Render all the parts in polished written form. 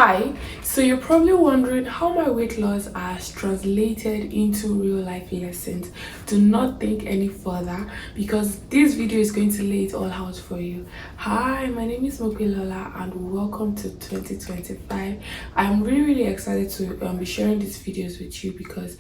Hi, so you're probably wondering how my weight loss has translated into real life lessons. Do not think any further because this video is going to lay it all out for you. Hi, my name is Mopilola and welcome to 2025. I'm really excited to be sharing these videos with you because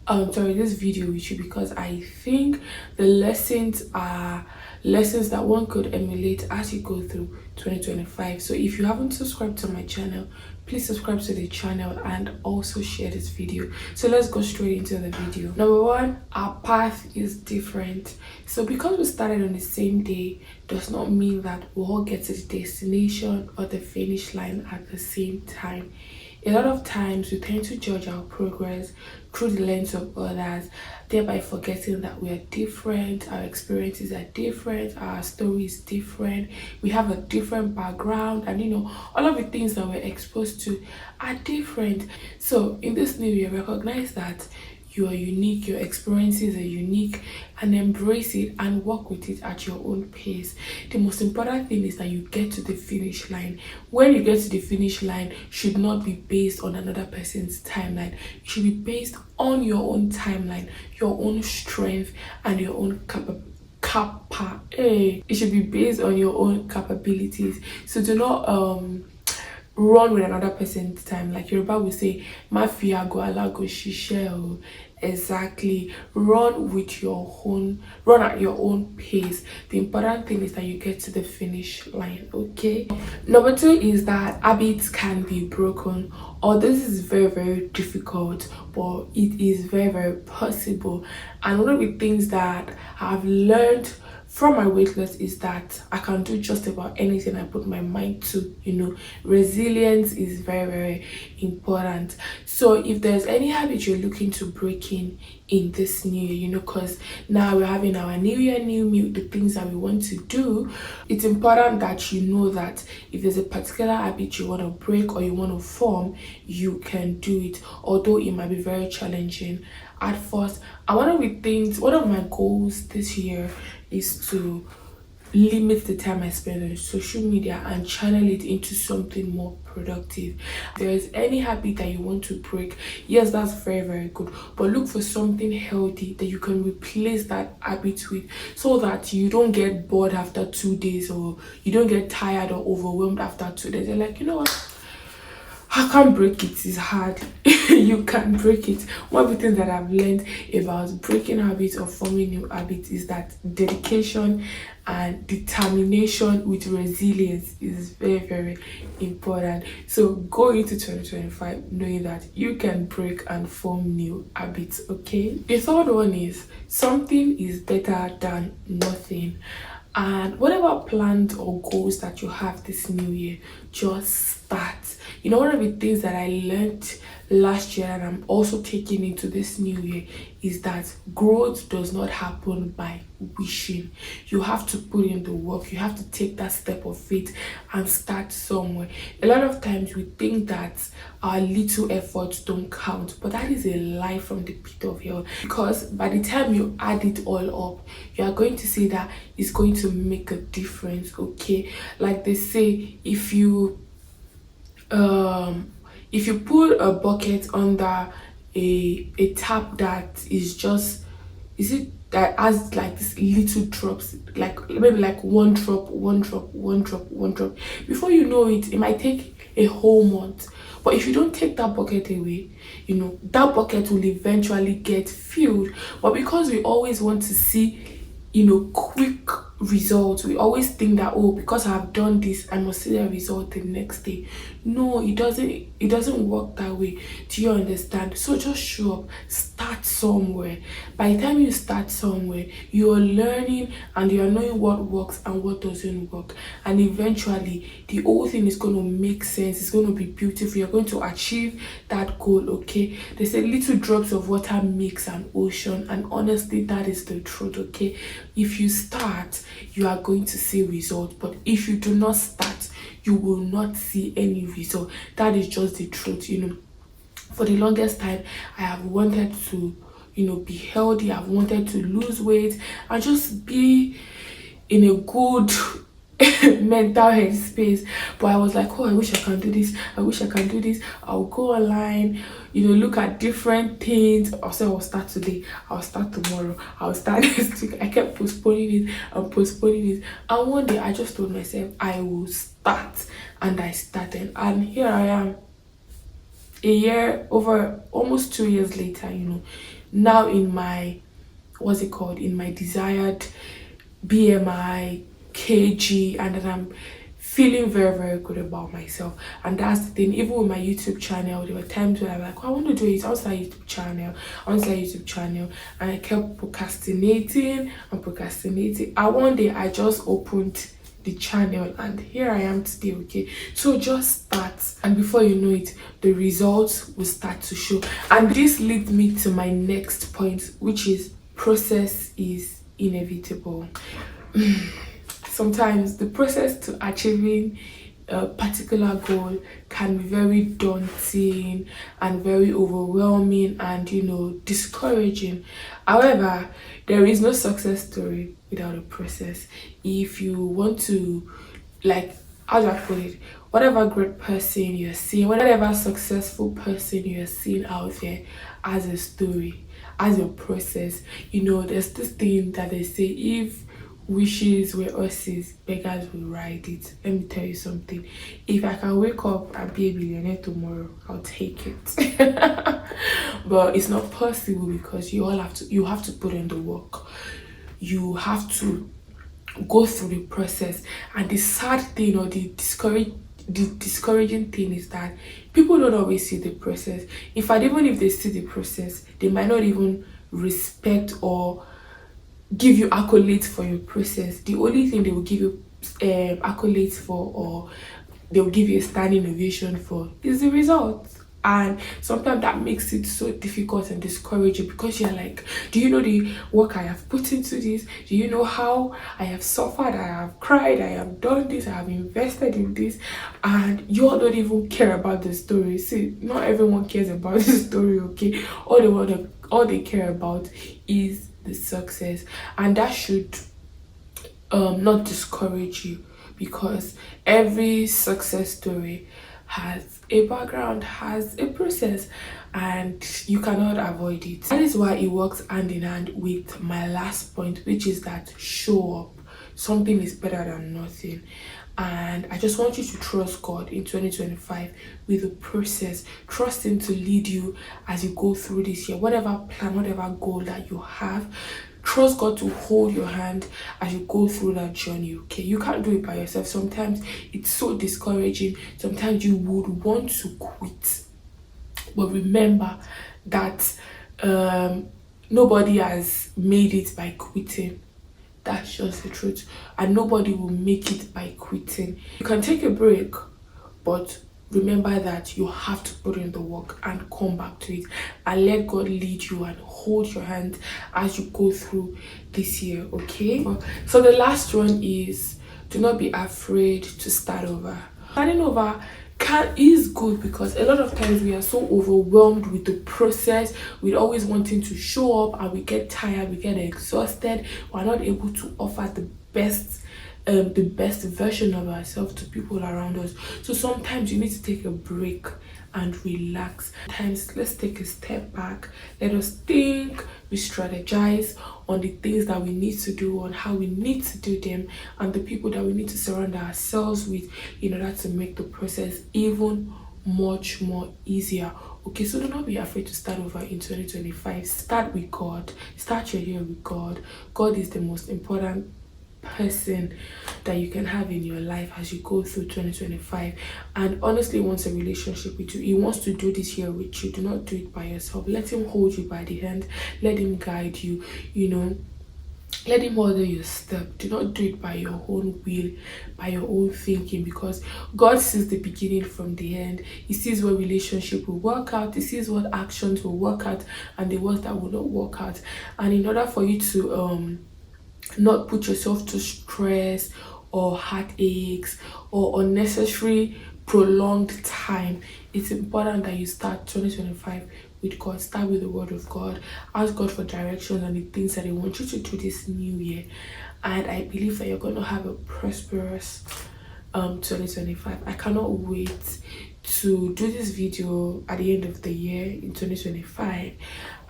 this video with you because I think the lessons are lessons that one could emulate as you go through 2025. So if you haven't subscribed to my channel, please subscribe to the channel and also share this video. So let's go straight into the video. Number one, our path is different. So because we started on the same day does not mean that we all get to the destination or the finish line at the same time. A lot of times we tend to judge our progress through the lens of others, thereby forgetting that we are different, our experiences are different, our story is different, we have a different background, and all of the things that we're exposed to are different. So in this new year, recognize that you are unique, your experiences are unique, and embrace it and work with it at your own pace. The most important thing is that you get to the finish line. When you get to the finish line should not be based on another person's timeline. It should be based on your own timeline, your own strength, and your own it should be based on your own capabilities. So do not run with another person's time. Like Yoruba will say, Mafia go alago shishe. Exactly. Run at your own pace. The important thing is that you get to the finish line, okay? Number two is that habits can be broken. Or this is very difficult, but it is very possible. And one of the things that I've learned from my weight loss is that I can do just about anything I put my mind to. Resilience is very important. So if there's any habit you're looking to break in this new year, because now we're having our new year, new me, the things that we want to do, it's important that you know that if there's a particular habit you want to break or you want to form, you can do it, although it might be very challenging at first. And one of my goals this year is to limit the time I spend on social media and channel it into something more productive. If there is any habit that you want to break, yes, that's very good, but look for something healthy that you can replace that habit with, so that you don't get bored after 2 days, or you don't get tired or overwhelmed after 2 days. You're like, you know what, I can't break it, it's hard. You can break it. One of the things that I've learned about breaking habits or forming new habits is that dedication and determination with resilience is very important. So go into 2025 knowing that you can break and form new habits, okay? The third one is something is better than nothing. And whatever plans or goals that you have this new year, just start. One of the things that I learned last year and I'm also taking into this new year is that growth does not happen by wishing. You have to put in the work. You have to take that step of faith and start somewhere. A lot of times we think that our little efforts don't count, but that is a lie from the pit of hell, because by the time you add it all up, you are going to see that it's going to make a difference, okay? Like they say, if you put a bucket under a tap that that has like this little drops, like maybe like one drop, before you know it might take a whole month. But if you don't take that bucket away, that bucket will eventually get filled. But because we always want to see quick results, we always think that, oh, because I've done this I must see a result the next day. No, it doesn't work that way. Do you understand? So just show up, start somewhere. By the time you start somewhere, you're learning and you're knowing what works and what doesn't work, and eventually the whole thing is going to make sense. It's going to be beautiful. You're going to achieve that goal, okay? They say little drops of water makes an ocean, and honestly that is the truth, okay? If you start, you are going to see results, but if you do not start, you will not see any result. That is just the truth. For the longest time I have wanted to be healthy. I've wanted to lose weight and just be in a good mental headspace. But I was like, oh, I wish I can do this, I wish I can do this. I'll go online, look at different things. I'll say I'll start today, I'll start tomorrow, I'll start next week. I kept postponing it and postponing it, and one day I just told myself I will start, and I started, and here I am, a year, over almost 2 years later, now in my, what's it called, in my desired BMI, kg, and then I'm feeling very, very good about myself. And that's the thing. Even with my YouTube channel, there were times where I'm like, oh, I want to do it, I want to start a YouTube channel, I want to start a YouTube channel, and I kept procrastinating and procrastinating, and one day I just opened the channel, and here I am today. Okay, so just start, and before you know it, the results will start to show. And this leads me to my next point, which is process is inevitable. Sometimes the process to achieving a particular goal can be very daunting and very overwhelming and discouraging. However, there is no success story without a process. If you want to, like, how do I put it, whatever great person you're seeing, whatever successful person you're seeing out there, as a story, as a process. There's this thing that they say, if wishes were horses, beggars will ride it. Let me tell you something. If I can wake up and be a billionaire tomorrow, I'll take it. But it's not possible, because you have to put in the work. You have to go through the process. And the sad thing, or the discouraging thing, is that people don't always see the process. In fact, even if they see the process, they might not even respect or give you accolades for your process. The only thing they will give you accolades for, or they will give you a standing ovation for, is the results. And sometimes that makes it so difficult and discouraging, because you're like, do you know the work I have put into this? Do you know how I have suffered? I have cried, I have done this, I have invested in this, and you all don't even care about the story. See, not everyone cares about the story, okay? All they care about is the success, and that should not discourage you, because every success story has a background, has a process, and you cannot avoid it. That is why it works hand in hand with my last point, which is that show up. Something is better than nothing. And I just want you to trust God in 2025 with the process. Trust Him to lead you as you go through this year. Whatever plan, whatever goal that you have, trust God to hold your hand as you go through that journey. Okay, you can't do it by yourself. Sometimes it's so discouraging. Sometimes you would want to quit, but remember that nobody has made it by quitting. That's just the truth. And nobody will make it by quitting. You can take a break, but remember that you have to put in the work and come back to it, and let God lead you and hold your hand as you go through this year. Okay, so the last one is, do not be afraid to start over. Starting over is good, because a lot of times we are so overwhelmed with the process, with always wanting to show up, and we get tired, we get exhausted, we're not able to offer the best version of ourselves to people around us. So sometimes you need to take a break and relax. Sometimes let's take a step back, let us think, we strategize on the things that we need to do, on how we need to do them, and the people that we need to surround ourselves with in order to make the process even much more easier. Okay, so do not be afraid to start over in 2025. Start with God. Start your year with God. God is the most important person that you can have in your life as you go through 2025, and honestly wants a relationship with you. He wants to do this here with you. Do not do it by yourself. Let Him hold you by the hand, let Him guide you, let Him order your step. Do not do it by your own will, by your own thinking, because God sees the beginning from the end. He sees what relationship will work out, He sees what actions will work out, and the ones that will not work out. And in order for you to not put yourself to stress or heartaches or unnecessary prolonged time, it's important that you start 2025 with God. Start with the word of God. Ask God for directions and the things that He wants you to do this new year, and I believe that you're going to have a prosperous 2025. I cannot wait to do this video at the end of the year in 2025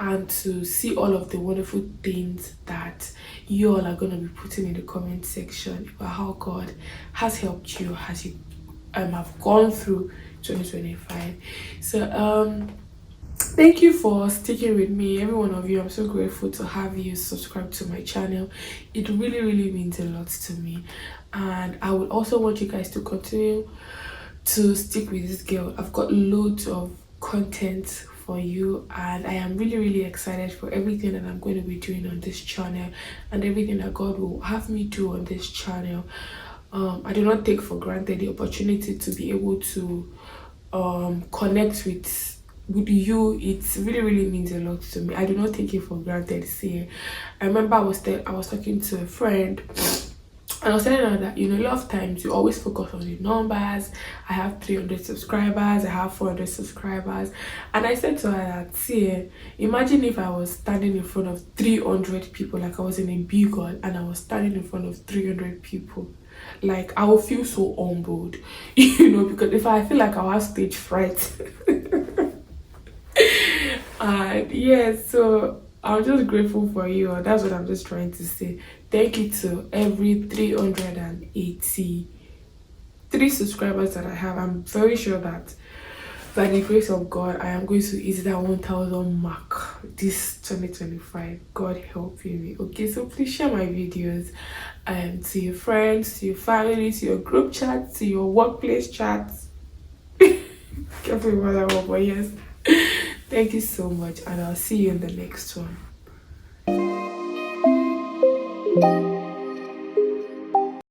and to see all of the wonderful things that you all are going to be putting in the comment section about how God has helped you, has you have gone through 2025. So thank you for sticking with me, every one of you. I'm so grateful to have you subscribe to my channel. It really means a lot to me, and I would also want you guys to continue to stick with this girl. I've got loads of content for you, and I am really excited for everything that I'm going to be doing on this channel and everything that God will have me do on this channel. I do not take for granted the opportunity to be able to connect with you. It really means a lot to me. I do not take it for granted. See, I remember I was talking to a friend, and I was telling her that, a lot of times you always focus on the numbers. I have 300 subscribers, I have 400 subscribers, and I said to her that, see, imagine if I was standing in front of 300 people, like I was in a big hall and I was standing in front of 300 people. Like, I will feel so humbled, because if I feel like I'll have stage fright. And yeah, so I'm just grateful for you. That's what I'm just trying to say. Thank you to every 383 subscribers that I have. I'm very sure that by the grace of God, I am going to hit that 1000 mark this 2025. God helping me. Okay, so please share my videos to your friends, to your family, to your group chats, to your workplace chats. Careful with that one, but yes. Thank you so much, and I'll see you in the next one.